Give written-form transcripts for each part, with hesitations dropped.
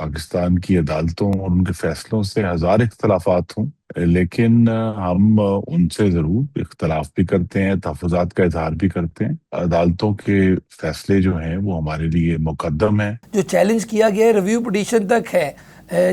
پاکستان کی عدالتوں اور ان کے فیصلوں سے ہزار اختلافات ہوں، لیکن ہم ان سے ضرور اختلاف بھی کرتے ہیں، تحفظات کا اظہار بھی کرتے ہیں۔ عدالتوں کے فیصلے جو ہیں وہ ہمارے لیے مقدم ہیں۔ جو چیلنج کیا گیا ہے ریویو پٹیشن تک ہے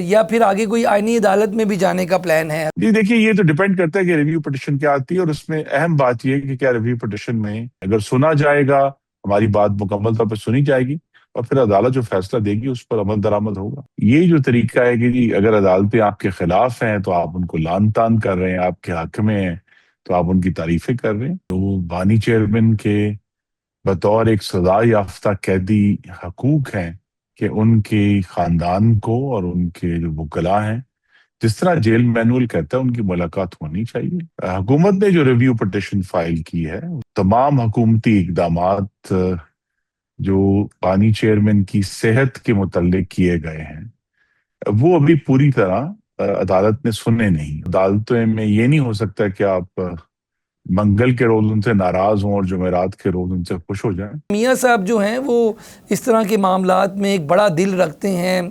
یا پھر آگے کوئی آئینی عدالت میں بھی جانے کا پلان ہے؟ جی دیکھیے، یہ تو ڈیپینڈ کرتا ہے کہ ریویو پٹیشن کیا آتی ہے، اور اس میں اہم بات یہ ہے کہ کیا ریویو پٹیشن میں اگر سنا جائے گا، ہماری بات مکمل طور پر سنی جائے گی اور پھر عدالت جو فیصلہ دے گی اس پر عمل درآمد ہوگا۔ یہ جو طریقہ ہے کہ جی اگر عدالتیں آپ کے خلاف ہیں تو آپ ان کو لان تان کر رہے ہیں، آپ کے حق میں ہیں تو آپ ان کی تعریفیں کر رہے ہیں۔ تو بانی چیئرمین کے بطور ایک سزا یافتہ قیدی حقوق ہیں کہ ان کے خاندان کو اور ان کے جو وکلاء ہیں، جس طرح جیل مینول کہتا ہے، ان کی ملاقات ہونی چاہیے۔ حکومت نے جو ریویو پٹیشن فائل کی ہے، تمام حکومتی اقدامات جو بانی چیئرمین کی صحت کے متعلق کیے گئے ہیں وہ ابھی پوری طرح عدالت نے سنے نہیں۔ عدالتوں میں یہ نہیں ہو سکتا کہ آپ منگل کے روز ان سے ناراض ہوں اور جمعرات کے روز ان سے خوش ہو جائیں۔ میاں صاحب جو ہیں وہ اس طرح کے معاملات میں ایک بڑا دل رکھتے ہیں،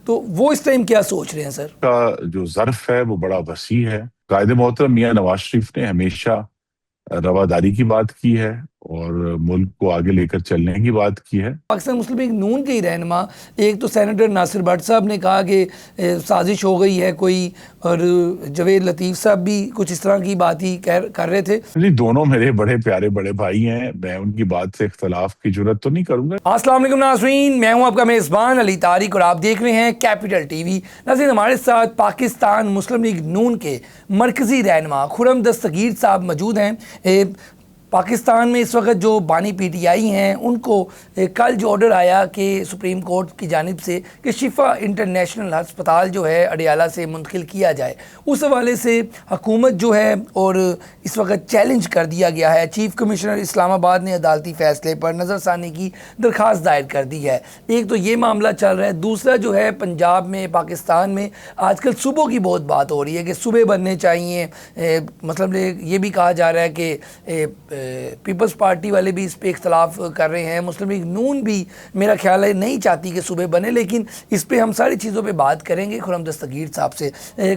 تو وہ اس ٹائم کیا سوچ رہے ہیں سر؟ کا جو ظرف ہے وہ بڑا وسیع ہے۔ قائد محترم میاں نواز شریف نے ہمیشہ رواداری کی بات کی ہے اور ملک کو آگے لے کر چلنے کی بات کی ہے۔ پاکستان مسلم لیگ نون کے ہی رہنما ایک تو سینیٹر ناصر بٹ صاحب نے کہا کہ سازش ہو گئی ہے کوئی، اور جوید لطیف صاحب بھی کچھ اس طرح کی بات ہی کر رہے تھے۔ جی دونوں میرے بڑے پیارے بڑے بھائی ہیں، میں ان کی بات سے اختلاف کی جرات تو نہیں کروں گا۔ السلام علیکم ناظرین، میں ہوں آپ کا میزبان علی طارق اور آپ دیکھ رہے ہیں کیپٹل ٹی وی۔ ناظرین، ہمارے ساتھ پاکستان مسلم لیگ نون کے مرکزی رہنما خرم دستگیر صاحب موجود ہیں۔ پاکستان میں اس وقت جو بانی پی ٹی آئی ہیں ان کو کل جو آرڈر آیا کہ سپریم کورٹ کی جانب سے کہ شفا انٹرنیشنل ہسپتال جو ہے اڈیالہ سے منتقل کیا جائے، اس حوالے سے حکومت جو ہے اور اس وقت چیلنج کر دیا گیا ہے۔ چیف کمشنر اسلام آباد نے عدالتی فیصلے پر نظر ثانی کی درخواست دائر کر دی ہے۔ ایک تو یہ معاملہ چل رہا ہے، دوسرا جو ہے پنجاب میں پاکستان میں آج کل صوبوں کی بہت بات ہو رہی ہے کہ صوبے بننے چاہیے۔ مطلب یہ بھی کہا جا رہا ہے کہ پیپلز پارٹی والے بھی اس پہ اختلاف کر رہے ہیں، مسلم لیگ نون بھی میرا خیال ہے نہیں چاہتی کہ صوبے بنے، لیکن اس پہ ہم ساری چیزوں پہ بات کریں گے خرم دستگیر صاحب سے۔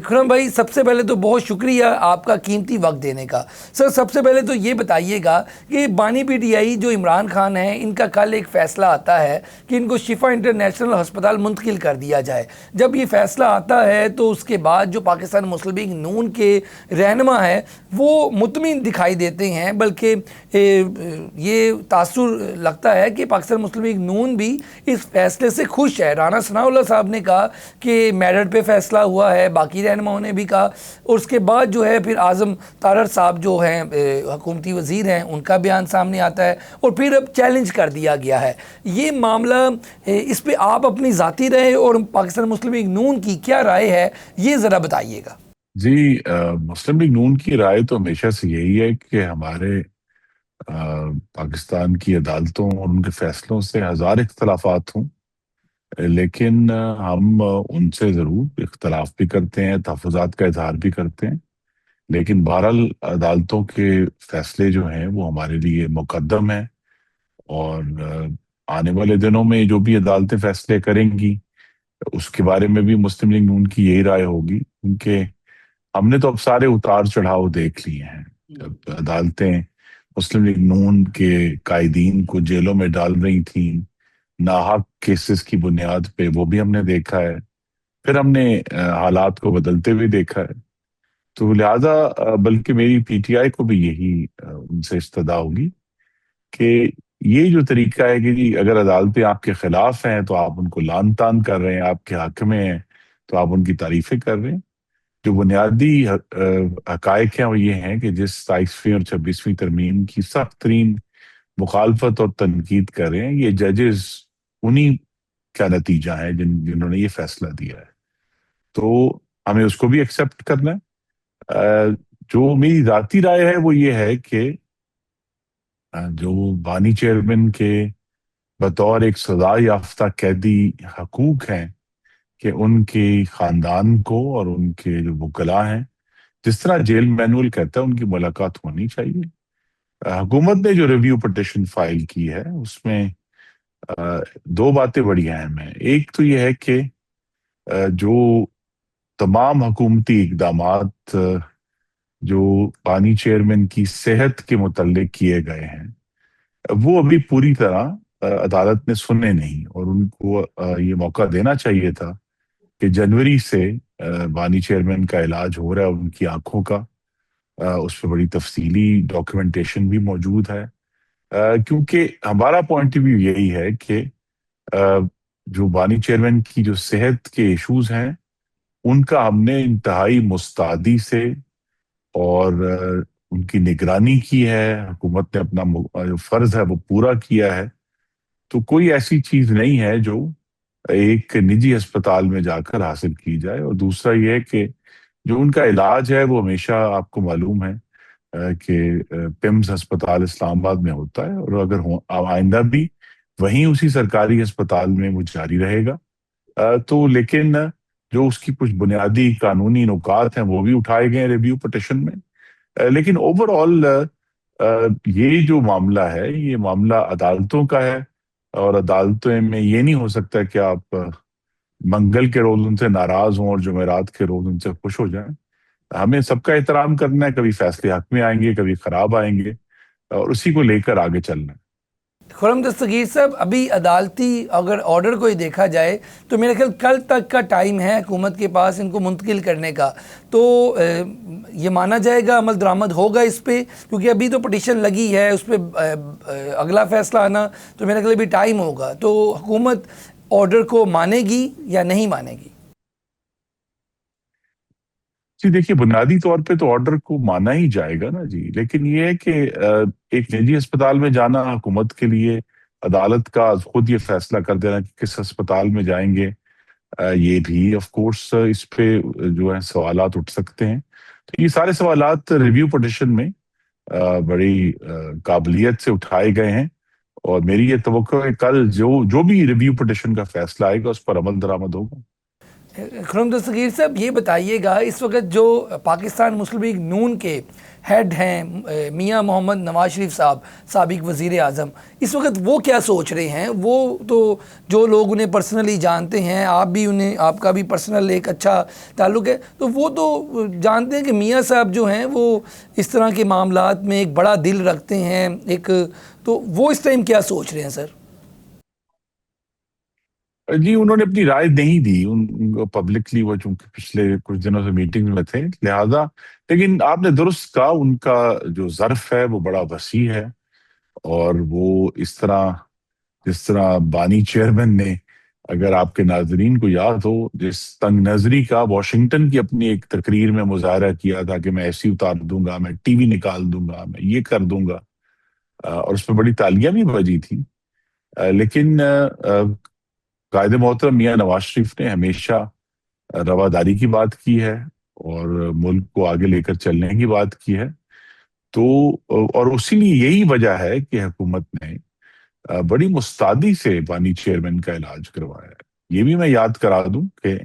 خرم بھائی، سب سے پہلے تو بہت شکریہ آپ کا قیمتی وقت دینے کا۔ سر، سب سے پہلے تو یہ بتائیے گا کہ بانی پی ٹی آئی جو عمران خان ہیں، ان کا کل ایک فیصلہ آتا ہے کہ ان کو شفا انٹرنیشنل ہسپتال منتقل کر دیا جائے۔ جب یہ فیصلہ آتا ہے تو اس کے بعد جو پاکستان مسلم لیگ نون کے رہنما ہیں وہ مطمئن دکھائی دیتے ہیں، بلکہ یہ تاثر لگتا ہے کہ پاکستان مسلم لیگ نون بھی اس فیصلے سے خوش ہے۔ رانا ثناء اللہ صاحب نے کہا کہ میرٹ پہ فیصلہ ہوا ہے، باقی رہنماؤں نے بھی کہا، اور اس کے بعد جو ہے پھر اعظم طارر صاحب جو ہیں حکومتی وزیر ہیں، ان کا بیان سامنے آتا ہے اور پھر اب چیلنج کر دیا گیا ہے۔ یہ معاملہ، اس پہ آپ اپنی ذاتی رائے اور پاکستان مسلم لیگ نون کی کیا رائے ہے یہ ذرا بتائیے گا۔ جی، مسلم لیگ نون کی رائے تو ہمیشہ سے یہی ہے کہ ہمارے پاکستان کی عدالتوں اور ان کے فیصلوں سے ہزار اختلافات ہوں، لیکن ہم ان سے ضرور اختلاف بھی کرتے ہیں، تحفظات کا اظہار بھی کرتے ہیں، لیکن بہرحال عدالتوں کے فیصلے جو ہیں وہ ہمارے لیے مقدم ہیں، اور آنے والے دنوں میں جو بھی عدالتیں فیصلے کریں گی اس کے بارے میں بھی مسلم لیگ نون کی یہی رائے ہوگی، کیونکہ ہم نے تو اب سارے اتار چڑھاؤ دیکھ لیے ہیں۔ جب عدالتیں مسلم لیگ نون کے قائدین کو جیلوں میں ڈال رہی تھیں ناحق کیسز کی بنیاد پہ، وہ بھی ہم نے دیکھا ہے، پھر ہم نے حالات کو بدلتے ہوئے دیکھا ہے، تو لہٰذا بلکہ میری پی ٹی آئی کو بھی یہی ان سے استدعا ہوگی کہ یہ جو طریقہ ہے کہ جی اگر عدالتیں آپ کے خلاف ہیں تو آپ ان کو لان تان کر رہے ہیں، آپ کے حق میں ہیں تو آپ ان کی تعریفیں کر رہے ہیں۔ جو بنیادی حقائق ہیں وہ یہ ہیں کہ جس 27ویں اور 26ویں ترمیم کی سخت ترین مخالفت اور تنقید کر رہے ہیں، یہ ججز انہی کا نتیجہ ہے جنہوں نے یہ فیصلہ دیا ہے، تو ہمیں اس کو بھی ایکسیپٹ کرنا ہے۔ جو میری ذاتی رائے ہے وہ یہ ہے کہ جو بانی چیئرمین کے بطور ایک سزا یافتہ قیدی حقوق ہیں کہ ان کے خاندان کو اور ان کے جو وکلاء ہیں، جس طرح جیل مینول کہتا ہے، ان کی ملاقات ہونی چاہیے۔ حکومت نے جو ریویو پٹیشن فائل کی ہے اس میں دو باتیں بڑی اہم ہیں. ایک تو یہ ہے کہ جو تمام حکومتی اقدامات جو بانی چیئرمین کی صحت کے متعلق کیے گئے ہیں وہ ابھی پوری طرح عدالت نے سنے نہیں، اور ان کو یہ موقع دینا چاہیے تھا کہ جنوری سے بانی چیئرمین کا علاج ہو رہا ہے ان کی آنکھوں کا. اس پہ بڑی تفصیلی ڈاکیومنٹیشن بھی موجود ہے. کیونکہ ہمارا پوائنٹ آف ویو یہی ہے کہ جو بانی چیئرمین کی جو صحت کے ایشوز ہیں ان کا ہم نے انتہائی مستعدی سے اور ان کی نگرانی کی ہے. حکومت نے اپنا جو فرض ہے وہ پورا کیا ہے. تو کوئی ایسی چیز نہیں ہے جو ایک نجی اسپتال میں جا کر حاصل کی جائے. اور دوسرا یہ ہے کہ جو ان کا علاج ہے وہ ہمیشہ آپ کو معلوم ہے کہ پمز ہسپتال اسلام آباد میں ہوتا ہے، اور اگر آئندہ بھی وہیں اسی سرکاری اسپتال میں وہ جاری رہے گا. تو لیکن جو اس کی کچھ بنیادی قانونی نکات ہیں وہ بھی اٹھائے گئے ریویو پٹیشن میں. لیکن اوور آل یہ جو معاملہ ہے یہ معاملہ عدالتوں کا ہے، اور عدالتوں میں یہ نہیں ہو سکتا کہ آپ منگل کے روز ان سے ناراض ہوں اور جمعرات کے روز ان سے خوش ہو جائیں. ہمیں سب کا احترام کرنا ہے. کبھی فیصلے حق میں آئیں گے، کبھی خراب آئیں گے، اور اسی کو لے کر آگے چلنا ہے. خرم دستگیر صاحب، ابھی عدالتی اگر آرڈر کو ہی دیکھا جائے تو میرا خیال کل تک کا ٹائم ہے حکومت کے پاس ان کو منتقل کرنے کا. تو یہ مانا جائے گا عمل درآمد ہوگا اس پہ؟ کیونکہ ابھی تو پٹیشن لگی ہے، اس پہ اگلا فیصلہ آنا تو میرا خیال ابھی ٹائم ہوگا. تو حکومت آرڈر کو مانے گی یا نہیں مانے گی؟ جی دیکھیے، بنیادی طور پہ تو آرڈر کو مانا ہی جائے گا نا جی. لیکن یہ ہے کہ ایک نجی اسپتال میں جانا حکومت کے لیے عدالت کا خود یہ فیصلہ کر دینا کہ کس اسپتال میں جائیں گے، یہ بھی آف کورس اس پہ جو ہے سوالات اٹھ سکتے ہیں. تو یہ سارے سوالات ریویو پٹیشن میں بڑی قابلیت سے اٹھائے گئے ہیں، اور میری یہ توقع ہے کہ کل جو بھی ریویو پٹیشن کا فیصلہ آئے گا اس پر عمل درآمد ہوگا. خرم دستگیر صاحب، یہ بتائیے گا اس وقت جو پاکستان مسلم لیگ نون کے ہیڈ ہیں میاں محمد نواز شریف صاحب، سابق وزیر اعظم، اس وقت وہ کیا سوچ رہے ہیں؟ وہ تو جو لوگ انہیں پرسنلی جانتے ہیں، آپ کا بھی پرسنل ایک اچھا تعلق ہے، تو وہ تو جانتے ہیں کہ میاں صاحب جو ہیں وہ اس طرح کے معاملات میں ایک بڑا دل رکھتے ہیں. تو وہ اس ٹائم کیا سوچ رہے ہیں سر؟ جی انہوں نے اپنی رائے نہیں دی ان کو پبلکلی، وہ چونکہ پچھلے کچھ دنوں سے میٹنگ میں تھے لہذا. لیکن آپ نے درست کہا، ان کا جو ظرف ہے وہ بڑا وسیع ہے، اور وہ اس طرح جس طرح بانی چیئرمین نے، اگر آپ کے ناظرین کو یاد ہو، جس تنگ نظری کا واشنگٹن کی اپنی ایک تقریر میں مظاہرہ کیا تھا کہ میں ایسی اتار دوں گا، میں ٹی وی نکال دوں گا، میں یہ کر دوں گا، اور اس پہ بڑی تالیاں بھی بجی تھی. لیکن قائد محترم میاں نواز شریف نے ہمیشہ رواداری کی بات کی ہے اور ملک کو آگے لے کر چلنے کی بات کی ہے. تو اور اسی لیے یہی وجہ ہے کہ حکومت نے بڑی مستعدی سے بانی چیئرمین کا علاج کروایا ہے. یہ بھی میں یاد کرا دوں کہ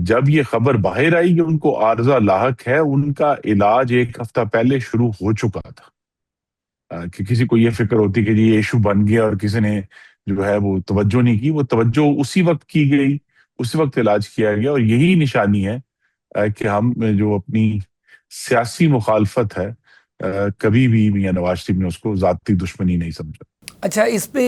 جب یہ خبر باہر آئی کہ ان کو عارضہ لاحق ہے، ان کا علاج ایک ہفتہ پہلے شروع ہو چکا تھا. کہ کسی کو یہ فکر ہوتی کہ جی یہ ایشو بن گیا اور کسی نے جو ہے وہ توجہ نہیں کی، وہ توجہ اسی وقت کی گئی، اسی وقت علاج کیا گیا. اور یہی نشانی ہے کہ ہم جو اپنی سیاسی مخالفت ہے، کبھی بھی میاں نواز شریف نے اس کو ذاتی دشمنی نہیں سمجھا. اچھا، اس پہ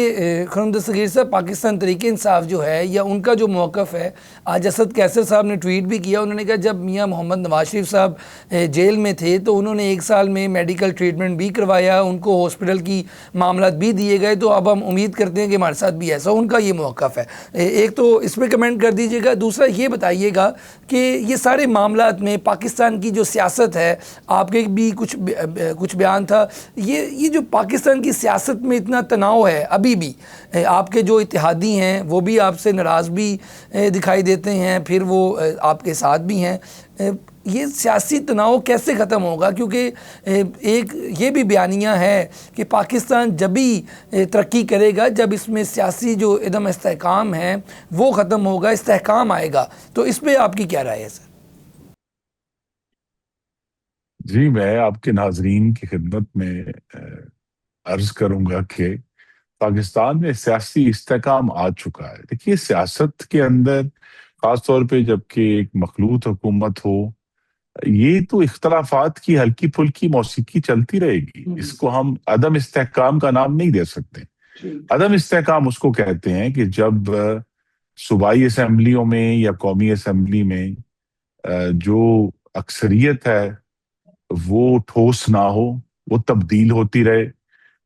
خرم دستگیر صاحب، پاکستان تحریک انصاف جو ہے یا ان کا جو موقف ہے، آج اسد کیسر صاحب نے ٹویٹ بھی کیا. انہوں نے کہا جب میاں محمد نواز شریف صاحب جیل میں تھے تو انہوں نے 1 سال میں میڈیکل ٹریٹمنٹ بھی کروایا، ان کو ہاسپٹل کی معاملات بھی دیے گئے. تو اب ہم امید کرتے ہیں کہ ہمارے ساتھ بھی ایسا ان کا یہ موقف ہے. ایک تو اس پہ کمنٹ کر دیجیے گا. دوسرا یہ بتائیے گا کہ یہ سارے معاملات میں پاکستان کی جو سیاست ہے، آپ کے بھی کچھ بیان تھا، یہ جو پاکستان کی سیاست میں اتنا تناؤ ہے ابھی بھی، آپ کے جو اتحادی ہیں وہ بھی آپ سے ناراض بھی دکھائی دیتے ہیں، پھر وہ آپ کے ساتھ بھی ہیں. یہ سیاسی تناؤ کیسے ختم ہوگا؟ کیونکہ ایک یہ بھی بیانیہ ہے کہ پاکستان جبھی ترقی کرے گا جب اس میں سیاسی جو عدم استحکام ہے وہ ختم ہوگا، استحکام آئے گا. تو اس پہ آپ کی کیا رائے ہے سر؟ جی میں آپ کے ناظرین کی خدمت میں عرض کروں گا کہ پاکستان میں سیاسی استحکام آ چکا ہے. دیکھیے سیاست کے اندر خاص طور پہ جب کہ ایک مخلوط حکومت ہو، یہ تو اختلافات کی ہلکی پھلکی موسیقی چلتی رہے گی. اس کو ہم عدم استحکام کا نام نہیں دے سکتے. عدم استحکام اس کو کہتے ہیں کہ جب صوبائی اسمبلیوں میں یا قومی اسمبلی میں جو اکثریت ہے وہ ٹھوس نہ ہو، وہ تبدیل ہوتی رہے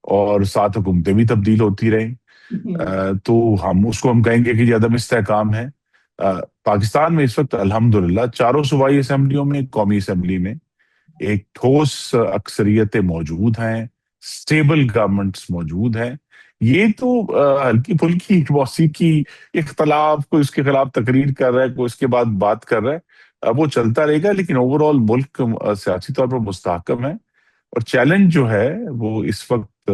اور ساتھ حکومتیں بھی تبدیل ہوتی رہیں. تو ہم کہیں گے کہ یہ عدم استحکام ہے. پاکستان میں اس وقت الحمدللہ چاروں صوبائی اسمبلیوں میں، قومی اسمبلی میں ایک ٹھوس اکثریتیں موجود ہیں، سٹیبل گورنمنٹس موجود ہیں. یہ تو ہلکی پھلکی موسیقی، اختلاف، کوئی اس کے خلاف تقریر کر رہا ہے، کوئی اس کے بعد بات کر رہا ہے، وہ چلتا رہے گا. لیکن اوور آل ملک سیاسی طور پر مستحکم ہے. اور چیلنج جو ہے وہ اس وقت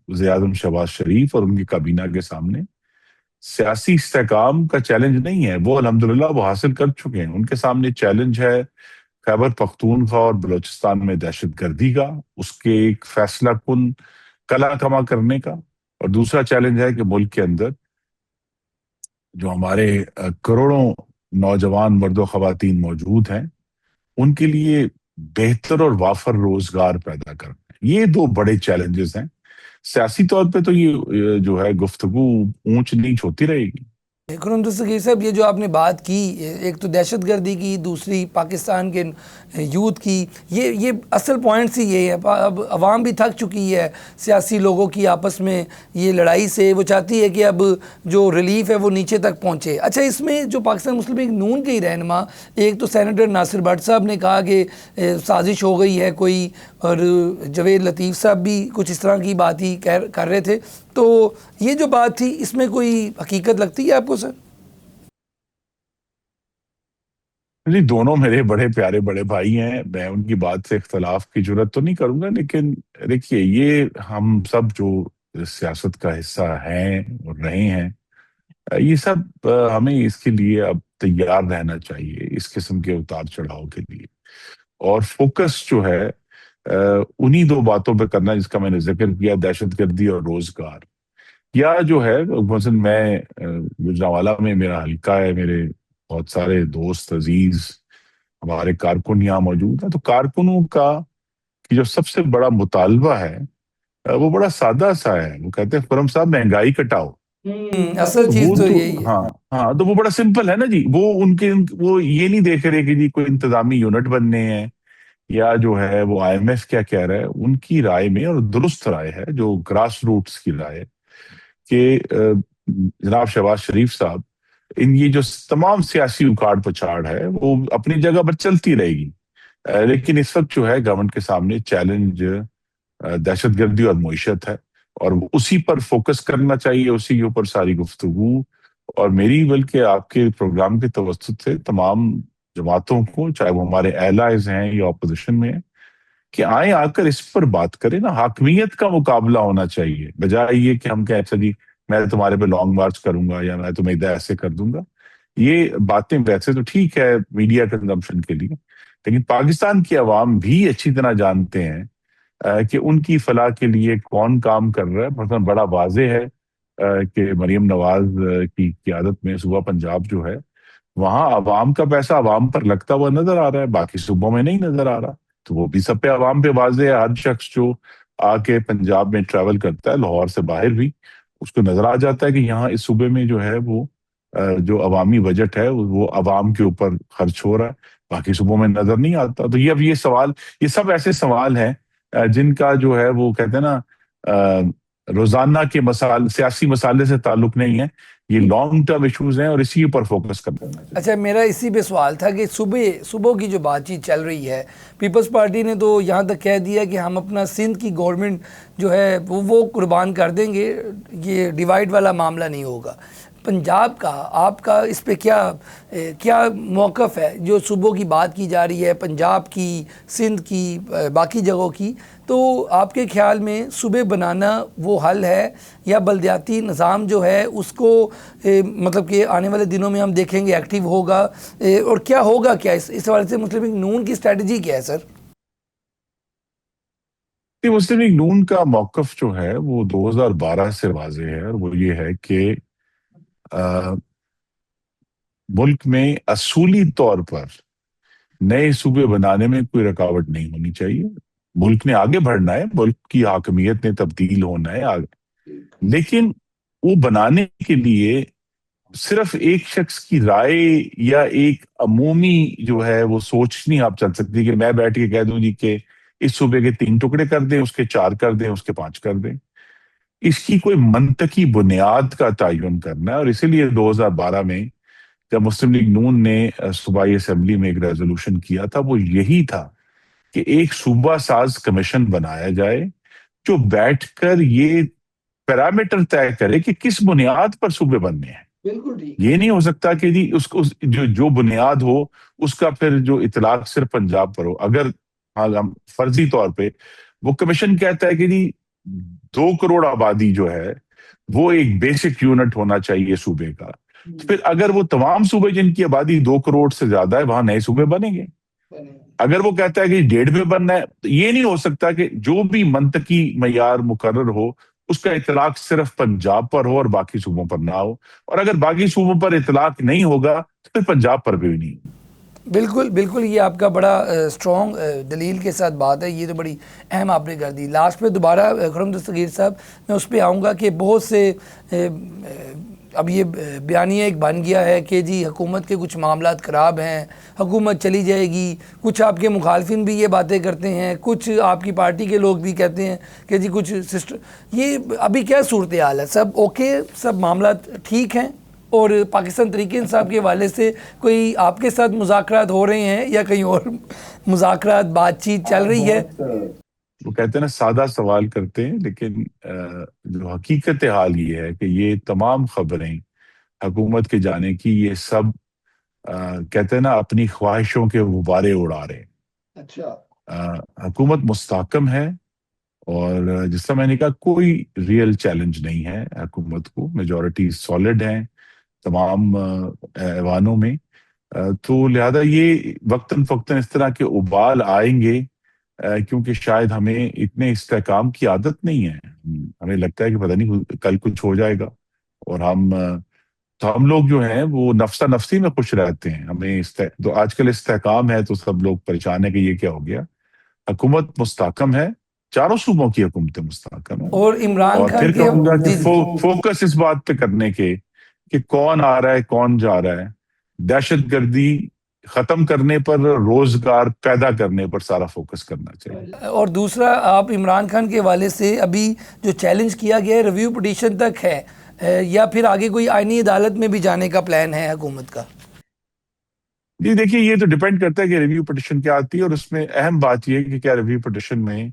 وزیر اعظم شہباز شریف اور ان کی کابینہ کے سامنے سیاسی استحکام کا چیلنج نہیں ہے. وہ الحمدللہ وہ حاصل کر چکے ہیں. ان کے سامنے چیلنج ہے خیبر پختونخوا اور بلوچستان میں دہشت گردی کا، اس کے ایک فیصلہ کن کلا کما کرنے کا. اور دوسرا چیلنج ہے کہ ملک کے اندر جو ہمارے کروڑوں نوجوان مرد و خواتین موجود ہیں ان کے لیے بہتر اور وافر روزگار پیدا کرنا. یہ دو بڑے چیلنجز ہیں. سیاسی طور پہ تو یہ جو ہے گفتگو اونچ نیچ ہوتی رہے گی. خرم دستگیر صاحب، یہ جو آپ نے بات کی، ایک تو دہشت گردی کی، دوسری پاکستان کے یوتھ کی، یہ اصل پوائنٹس ہی یہ ہے. اب عوام بھی تھک چکی ہے سیاسی لوگوں کی آپس میں یہ لڑائی سے. وہ چاہتی ہے کہ اب جو ریلیف ہے وہ نیچے تک پہنچے. اچھا، اس میں جو پاکستان مسلم لیگ نون کے ہی رہنما، ایک تو سینیٹر ناصر بٹ صاحب نے کہا کہ سازش ہو گئی ہے کوئی، اور جوید لطیف صاحب بھی کچھ اس طرح کی بات ہی کر رہے تھے. تو یہ جو بات تھی، اس میں کوئی حقیقت لگتی ہے آپ کو سر؟ جی، دونوں میرے بڑے پیارے بڑے بھائی ہیں، میں ان کی بات سے اختلاف کی جرات تو نہیں کروں گا. لیکن دیکھیے، یہ ہم سب جو سیاست کا حصہ ہیں اور رہے ہیں، یہ سب ہمیں اس کے لیے اب تیار رہنا چاہیے اس قسم کے اتار چڑھاؤ کے لیے. اور فوکس جو ہے انہی دو باتوں پہ کرنا جس کا میں نے ذکر کیا، دہشت گردی اور روزگار. یا جو ہے مثلا میں گوجرانوالا میں میرا حلقہ ہے، میرے بہت سارے دوست عزیز ہمارے کارکن یہاں موجود ہیں. تو کارکنوں کا کہ جو سب سے بڑا مطالبہ ہے وہ بڑا سادہ سا ہے. وہ کہتے ہیں خرم صاحب مہنگائی کٹاؤ. اصل چیز وہ تو تو یہی ہے. ہاں ہاں، تو وہ بڑا سمپل ہے نا جی. وہ یہ نہیں دیکھ رہے کہ جی کوئی انتظامی یونٹ بننے ہیں یا جو ہے وہ آئی ایم ایف کیا کہہ رہا ہے. ان کی رائے میں، اور درست رائے ہے، جو گراس روٹس کی رائے ہے، کہ جناب شہباز شریف صاحب، یہ جو تمام سیاسی اکاڑ پچاڑ ہے وہ اپنی جگہ پر چلتی رہے گی. لیکن اس وقت جو ہے گورنمنٹ کے سامنے چیلنج دہشت گردی اور معیشت ہے، اور اسی پر فوکس کرنا چاہیے، اسی کے اوپر ساری گفتگو. اور میری بلکہ آپ کے پروگرام کے توسط سے تمام جماعتوں کو، چاہے وہ ہمارے ایلائز ہیں یا اپوزیشن میں ہیں، کہ آئیں آ کر اس پر بات کریں نا. حاکمیت کا مقابلہ ہونا چاہیے، بجائے یہ کہ ہم کہیں اچھا جی میں تمہارے پہ لانگ مارچ کروں گا یا میں تمہیں ادھر ایسے کر دوں گا. یہ باتیں ویسے تو ٹھیک ہے میڈیا کنزمپشن کے لیے، لیکن پاکستان کی عوام بھی اچھی طرح جانتے ہیں کہ ان کی فلاح کے لیے کون کام کر رہا ہے. مثلا بڑا واضح ہے کہ مریم نواز کی قیادت میں صوبہ پنجاب جو ہے، وہاں عوام کا پیسہ عوام پر لگتا ہوا نظر آ رہا ہے، باقی صوبوں میں نہیں نظر آ رہا. تو وہ بھی سب پہ عوام پہ واضح ہے. ہر شخص جو آ کے پنجاب میں ٹریول کرتا ہے، لاہور سے باہر بھی، اس کو نظر آ جاتا ہے کہ یہاں اس صوبے میں جو ہے وہ جو عوامی بجٹ ہے وہ عوام کے اوپر خرچ ہو رہا ہے، باقی صوبوں میں نظر نہیں آتا. تو یہ سوال، یہ سب ایسے سوال ہیں جن کا جو ہے وہ کہتے ہیں نا روزانہ کے سیاسی مسائل سے تعلق نہیں ہے. یہ لانگ ٹرم ایشوز ہیں اور اسی اوپر فوکس کرنا چاہیے. اچھا، میرا اسی پہ سوال تھا کہ صبح کی جو بات چیت چل رہی ہے، پیپلز پارٹی نے تو یہاں تک کہہ دیا کہ ہم اپنا سندھ کی گورنمنٹ جو ہے وہ قربان کر دیں گے، یہ ڈیوائیڈ والا معاملہ نہیں ہوگا. پنجاب کا آپ کا اس پہ کیا موقف ہے؟ جو صوبوں کی بات کی جا رہی ہے، پنجاب کی، سندھ کی، باقی جگہوں کی، تو آپ کے خیال میں صوبے بنانا وہ حل ہے، یا بلدیاتی نظام جو ہے اس کو مطلب کہ آنے والے دنوں میں ہم دیکھیں گے ایکٹیو ہوگا، اور کیا ہوگا؟ کیا اس حوالے سے مسلم لیگ نون کی اسٹریٹجی کیا ہے سر؟ مسلم لیگ نون کا موقف جو ہے وہ 2012 سے واضح ہے، اور وہ یہ ہے کہ ملک میں اصولی طور پر نئے صوبے بنانے میں کوئی رکاوٹ نہیں ہونی چاہیے. ملک نے آگے بڑھنا ہے، ملک کی حاکمیت نے تبدیل ہونا ہے آگے، لیکن وہ بنانے کے لیے صرف ایک شخص کی رائے یا ایک عمومی جو ہے وہ سوچ نہیں آپ چل سکتی کہ میں بیٹھ کے کہہ دوں جی کہ اس صوبے کے 3 ٹکڑے کر دیں، اس کے 4 کر دیں، اس کے 5 کر دیں. اس کی کوئی منطقی بنیاد کا تعین کرنا ہے، اور اسی لیے 2012 میں جب مسلم لیگ نون نے صوبائی اسمبلی میں ایک ریزولوشن کیا تھا، وہ یہی تھا کہ ایک صوبہ ساز کمیشن بنایا جائے جو بیٹھ کر یہ پیرامیٹر طے کرے کہ کس بنیاد پر صوبے بننے ہیں. بالکل ٹھیک. یہ نہیں ہو سکتا کہ جی اس کو جو بنیاد ہو اس کا پھر جو اطلاق صرف پنجاب پر ہو. اگر ہم فرضی طور پہ وہ کمیشن کہتا ہے کہ جی 2 کروڑ آبادی جو ہے وہ ایک بیسک یونٹ ہونا چاہیے صوبے کا، تو پھر اگر وہ تمام صوبے جن کی آبادی 2 کروڑ سے زیادہ ہے وہاں نئے صوبے بنیں گے. اگر وہ کہتا ہے کہ 1.5 میں بننا ہے، تو یہ نہیں ہو سکتا کہ جو بھی منطقی معیار مقرر ہو اس کا اطلاق صرف پنجاب پر ہو اور باقی صوبوں پر نہ ہو، اور اگر باقی صوبوں پر اطلاق نہیں ہوگا تو پھر پنجاب پر بھی نہیں. بالکل بالکل، یہ آپ کا بڑا اسٹرانگ دلیل کے ساتھ بات ہے، یہ تو بڑی اہم آپ نے کر دی. لاسٹ پہ دوبارہ خرم دستگیر صاحب میں اس پہ آؤں گا کہ بہت سے اب یہ بیانیہ ایک بن گیا ہے کہ جی حکومت کے کچھ معاملات خراب ہیں، حکومت چلی جائے گی. کچھ آپ کے مخالفین بھی یہ باتیں کرتے ہیں، کچھ آپ کی پارٹی کے لوگ بھی کہتے ہیں کہ جی کچھ سسٹم. یہ ابھی کیا صورتحال ہے؟ سب اوکے، سب معاملات ٹھیک ہیں؟ اور پاکستان تحریک انصاف کے حوالے سے کوئی آپ کے ساتھ مذاکرات ہو رہے ہیں یا کہیں اور مذاکرات بات چیت چل رہی ہے؟ وہ کہتے ہیں نا سادہ سوال کرتے ہیں، لیکن جو حقیقت حال یہ ہے کہ یہ تمام خبریں حکومت کے جانے کی یہ سب کہتے ہیں نا اپنی خواہشوں کے غبارے اڑا رہے ہیں. اچھا. حکومت مستحکم ہے، اور جس طرح میں نے کہا کوئی ریئل چیلنج نہیں ہے حکومت کو، میجورٹی سالڈ ہیں تمام ایوانوں میں. تو لہذا یہ وقتاً فوقتاً اس طرح کے ابال آئیں گے، کیونکہ شاید ہمیں اتنے استحکام کی عادت نہیں ہے. ہمیں لگتا ہے کہ پتہ نہیں کل کچھ ہو جائے گا، اور ہم لوگ جو ہیں وہ نفسا نفسی میں خوش رہتے ہیں. ہمیں تو آج کل استحکام ہے تو سب لوگ پریشان ہیں کہ یہ کیا ہو گیا. حکومت مستحکم ہے، چاروں صوبوں کی حکومتیں مستحکم ہیں. اور عمران اور خان پھر کے کہوں گا کہ فوکس اس بات پہ کرنے کے کہ کون آ رہا ہے کون جا رہا ہے، دہشت گردی ختم کرنے پر، روزگار پیدا کرنے پر سارا فوکس کرنا چاہیے. اور دوسرا، آپ عمران خان کے حوالے سے ابھی جو چیلنج کیا گیا ہے ریویو پٹیشن تک ہے، یا پھر آگے کوئی آئینی عدالت میں بھی جانے کا پلان ہے حکومت کا؟ جی دیکھیے، یہ تو ڈیپینڈ کرتا ہے کہ ریویو پٹیشن کیا آتی ہے، اور اس میں اہم بات یہ ہے کہ کیا ریویو پٹیشن میں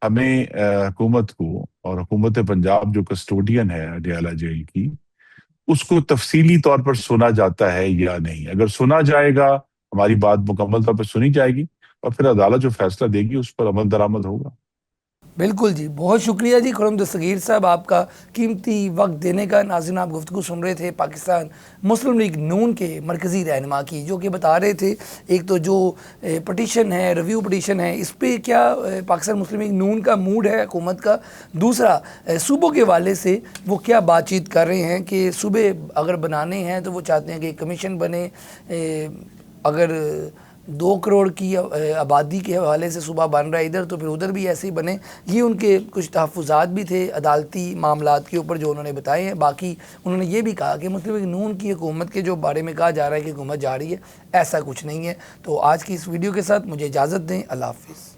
ہمیں حکومت کو اور حکومت پنجاب جو کسٹوڈین ہے اڈیالہ جیل کی، اس کو تفصیلی طور پر سنا جاتا ہے یا نہیں. اگر سنا جائے گا، ہماری بات مکمل طور پر سنی جائے گی، اور پھر عدالت جو فیصلہ دے گی اس پر عمل درآمد ہوگا. بالکل جی، بہت شکریہ جی خرم دستگیر صاحب آپ کا قیمتی وقت دینے کا. ناظرین، آپ گفتگو سن رہے تھے پاکستان مسلم لیگ نون کے مرکزی رہنما کی، جو کہ بتا رہے تھے ایک تو جو پٹیشن ہے، ریویو پٹیشن ہے، اس پہ کیا پاکستان مسلم لیگ نون کا موڈ ہے حکومت کا. دوسرا، صوبوں کے حوالے سے وہ کیا بات چیت کر رہے ہیں کہ صوبے اگر بنانے ہیں تو وہ چاہتے ہیں کہ کمیشن بنے. اگر 2 کروڑ کی آبادی کے حوالے سے صوبہ بن رہا ہے ادھر، تو پھر ادھر بھی ایسے ہی بنے. یہ ان کے کچھ تحفظات بھی تھے عدالتی معاملات کے اوپر جو انہوں نے بتائے ہیں. باقی انہوں نے یہ بھی کہا کہ مسلم لیگ نون کی حکومت کے جو بارے میں کہا جا رہا ہے کہ حکومت جا رہی ہے، ایسا کچھ نہیں ہے. تو آج کی اس ویڈیو کے ساتھ مجھے اجازت دیں. اللہ حافظ.